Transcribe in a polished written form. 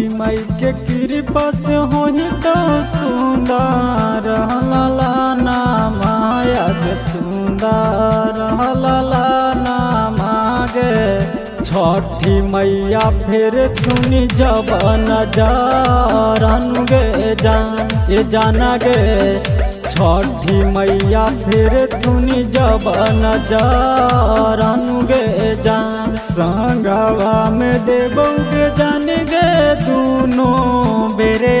छठी मई के कृपा से होई तो सुंदर लाला माया के सुंदर लाला मागे छठी मैया फिर तुनी जब नजारन गे जाना गे छठी मैया फिर तुनी जब नजारन गे जान संगवा में देबो गे जान गे दूनो बेरे।